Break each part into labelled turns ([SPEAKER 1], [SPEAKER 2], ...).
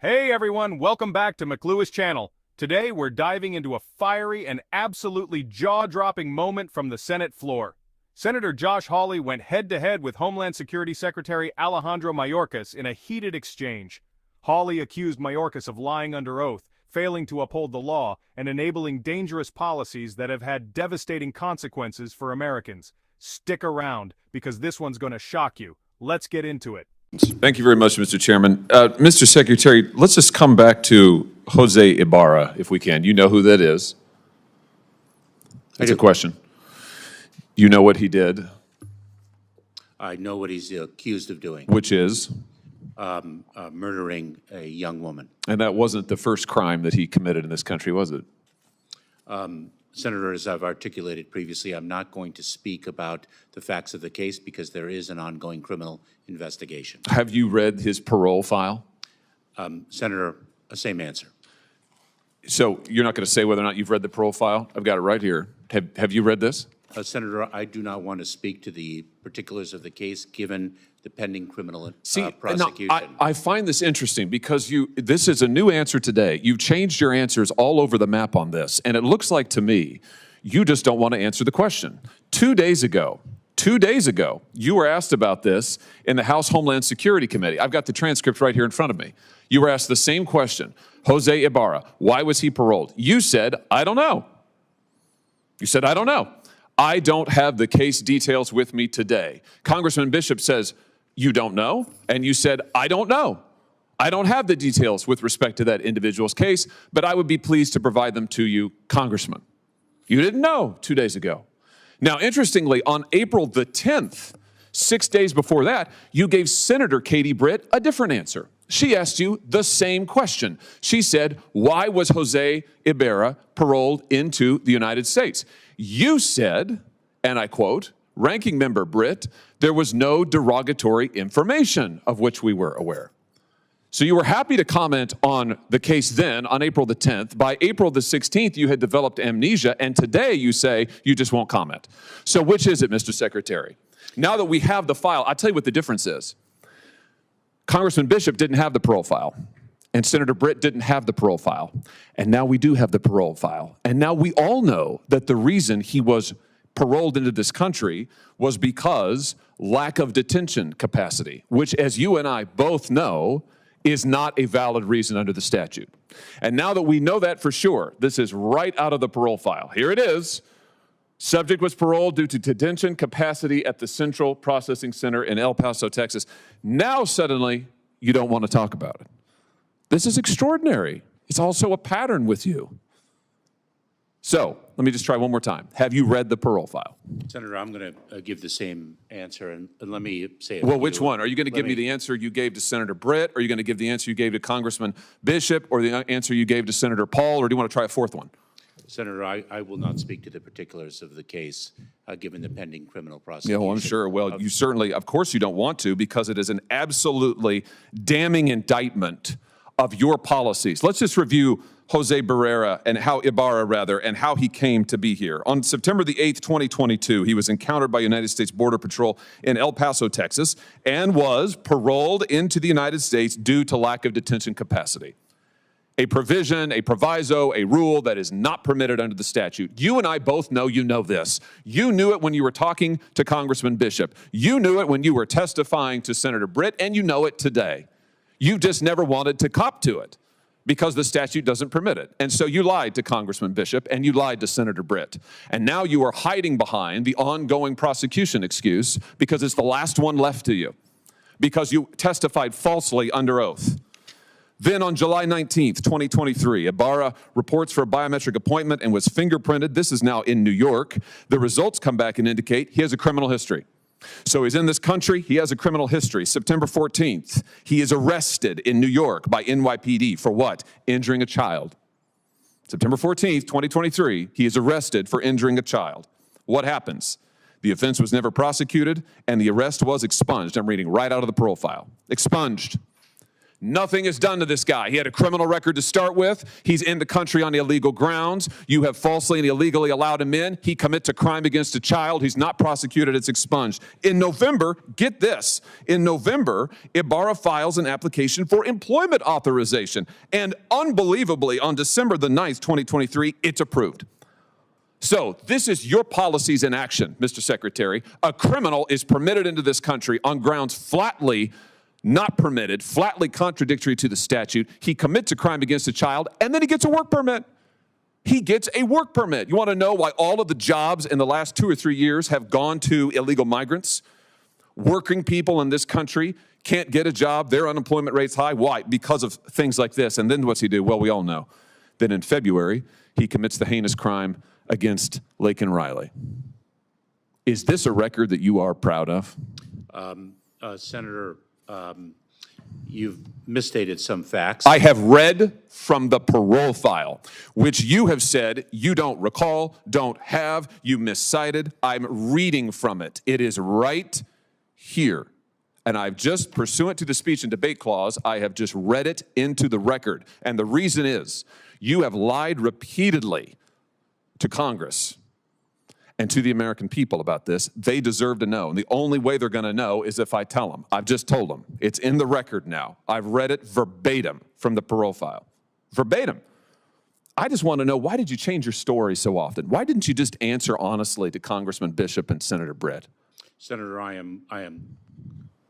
[SPEAKER 1] Hey everyone, welcome back to McLuhan's channel. Today we're diving into a fiery and absolutely jaw-dropping moment from the Senate floor. Senator Josh Hawley went head-to-head with Homeland Security Secretary Alejandro Mayorkas in a heated exchange. Hawley accused Mayorkas of lying under oath, failing to uphold the law, and enabling dangerous policies that have had devastating consequences for Americans. Stick around, because this one's gonna shock you. Let's get into it.
[SPEAKER 2] Thank you very much, Mr. Chairman. Mr. Secretary, let's just come back to Jose Ibarra, if we can. You know who that is. That's a question. You know what he did?
[SPEAKER 3] I know what he's accused of doing.
[SPEAKER 2] Which is?
[SPEAKER 3] Murdering a young woman.
[SPEAKER 2] And that wasn't the first crime that he committed in this country, was it?
[SPEAKER 3] Senator, as I've articulated previously, I'm not going to speak about the facts of the case because there is an ongoing criminal investigation.
[SPEAKER 2] Have you read his parole file?
[SPEAKER 3] Senator, same answer.
[SPEAKER 2] So you're not going to say whether or not you've read the parole file? I've got it right here. Have you read this?
[SPEAKER 3] Senator, I do not want to speak to the particulars of the case given the pending criminal prosecution.
[SPEAKER 2] Now, I find this interesting because this is a new answer today. You've changed your answers all over the map on this, and it looks like to me you just don't want to answer the question. 2 days ago, you were asked about this in the House Homeland Security Committee. I've got the transcript right here in front of me. You were asked the same question. Jose Ibarra, why was he paroled? You said, I don't know. You said, I don't know. I don't have the case details with me today. Congressman Bishop says, you don't know? And you said, I don't know. I don't have the details with respect to that individual's case, but I would be pleased to provide them to you, Congressman. You didn't know 2 days ago. Now, interestingly, on April the 10th, 6 days before that, you gave Senator Katie Britt a different answer. She asked you the same question. She said, why was Jose Ibarra paroled into the United States? You said, and I quote, Ranking Member Britt, there was no derogatory information of which we were aware. So you were happy to comment on the case then, on April the 10th. By April the 16th, you had developed amnesia, and today you say you just won't comment. So which is it, Mr. Secretary? Now that we have the file, I'll tell you what the difference is. Congressman Bishop didn't have the parole file, and Senator Britt didn't have the parole file, and now we do have the parole file. And now we all know that the reason he was paroled into this country was because lack of detention capacity, which, as you and I both know, is not a valid reason under the statute. And now that we know that for sure, this is right out of the parole file. Here it is. Subject was paroled due to detention capacity at the Central Processing Center in El Paso, Texas. Now suddenly you don't want to talk about it. This is extraordinary. It's also a pattern with you. So let me just try one more time. Have you read the parole file?
[SPEAKER 3] Senator, I'm going to give the same answer, and let me say it.
[SPEAKER 2] Well, which one? Are you going to give me the answer you gave to Senator Britt? Are you going to give the answer you gave to Congressman Bishop, or the answer you gave to Senator Paul, or do you want to try a fourth one?
[SPEAKER 3] Senator, I will not speak to the particulars of the case, given the pending criminal prosecution.
[SPEAKER 2] Yeah, well, I'm sure. Well, you certainly, of course you don't want to, because it is an absolutely damning indictment of your policies. Let's just review Jose Ibarra, and how he came to be here. On September the 8th, 2022, he was encountered by United States Border Patrol in El Paso, Texas, and was paroled into the United States due to lack of detention capacity. A provision, a proviso, a rule that is not permitted under the statute. You and I both know you know this. You knew it when you were talking to Congressman Bishop. You knew it when you were testifying to Senator Britt, and you know it today. You just never wanted to cop to it because the statute doesn't permit it. And so you lied to Congressman Bishop and you lied to Senator Britt. And now you are hiding behind the ongoing prosecution excuse because it's the last one left to you, because you testified falsely under oath. Then on July 19th, 2023, Ibarra reports for a biometric appointment and was fingerprinted. This is now in New York. The results come back and indicate he has a criminal history. So he's in this country, he has a criminal history. September 14th, he is arrested in New York by NYPD for what? Injuring a child. September 14th, 2023, he is arrested for injuring a child. What happens? The offense was never prosecuted and the arrest was expunged. I'm reading right out of the parole file. Expunged. Nothing is done to this guy. He had a criminal record to start with. He's in the country on illegal grounds. You have falsely and illegally allowed him in. He commits a crime against a child. He's not prosecuted. It's expunged. In November, get this, in November, Ibarra files an application for employment authorization. And unbelievably, on December the 9th, 2023, it's approved. So this is your policies in action, Mr. Secretary. A criminal is permitted into this country on grounds flatly not permitted, flatly contradictory to the statute. He commits a crime against a child, and then he gets a work permit. He gets a work permit. You want to know why all of the jobs in the last 2 or 3 years have gone to illegal migrants? Working people in this country can't get a job. Their unemployment rate's high. Why? Because of things like this. And then what's he do? Well, we all know. Then in February, he commits the heinous crime against Laken Riley. Is this a record that you are proud of?
[SPEAKER 3] Senator, you've misstated some facts.
[SPEAKER 2] I have read from the parole file, which you have said you don't recall, don't have, you miscited. I'm reading from it. It is right here. And I've just, pursuant to the speech and debate clause, I have just read it into the record. And the reason is, you have lied repeatedly to Congress and to the American people about this. They deserve to know. And the only way they're going to know is if I tell them. I've just told them. It's in the record now. I've read it verbatim from the parole file. Verbatim. I just want to know, why did you change your story so often? Why didn't you just answer honestly to Congressman Bishop and Senator Brett?
[SPEAKER 3] Senator, I am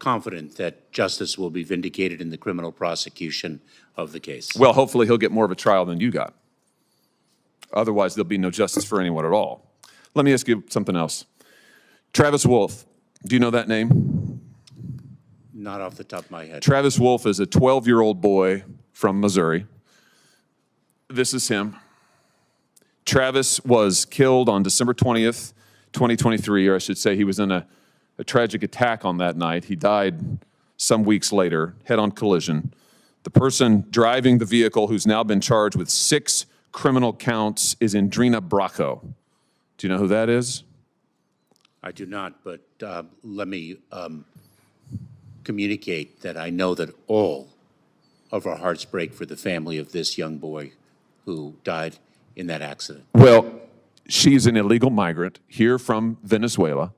[SPEAKER 3] confident that justice will be vindicated in the criminal prosecution of the case.
[SPEAKER 2] Well, hopefully he'll get more of a trial than you got. Otherwise, there'll be no justice for anyone at all. Let me ask you something else. Travis Wolf, do you know that name?
[SPEAKER 3] Not off the top of my head.
[SPEAKER 2] Travis Wolf is a 12-year-old boy from Missouri. This is him. Travis was killed on December 20th, 2023, or I should say he was in a tragic attack on that night. He died some weeks later, head-on collision. The person driving the vehicle, who's now been charged with 6 criminal counts, is Indrina Bracco. Do you know who that is?
[SPEAKER 3] I do not, but let me communicate that I know that all of our hearts break for the family of this young boy who died in that accident.
[SPEAKER 2] Well, she's an illegal migrant here from Venezuela.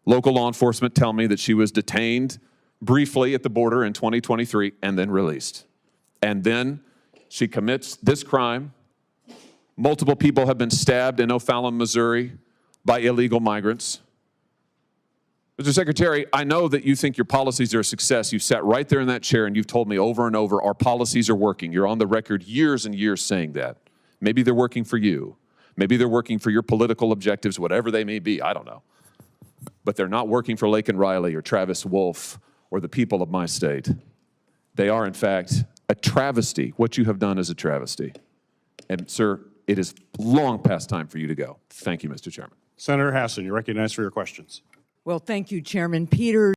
[SPEAKER 2] Local law enforcement tell me that she was detained briefly at the border in 2023 and then released. And then she commits this crime. Multiple people have been stabbed in O'Fallon, Missouri by illegal migrants. Mr. Secretary, I know that you think your policies are a success. You've sat right there in that chair and you've told me over and over our policies are working. You're on the record years and years saying that. Maybe they're working for you. Maybe they're working for your political objectives, whatever they may be. I don't know. But they're not working for Laken Riley or Travis Wolf or the people of my state. They are, in fact, a travesty. What you have done is a travesty. And, sir, it is long past time for you to go. Thank you, Mr. Chairman.
[SPEAKER 4] Senator Hassan, you're recognized for your questions.
[SPEAKER 5] Well, thank you, Chairman Peters.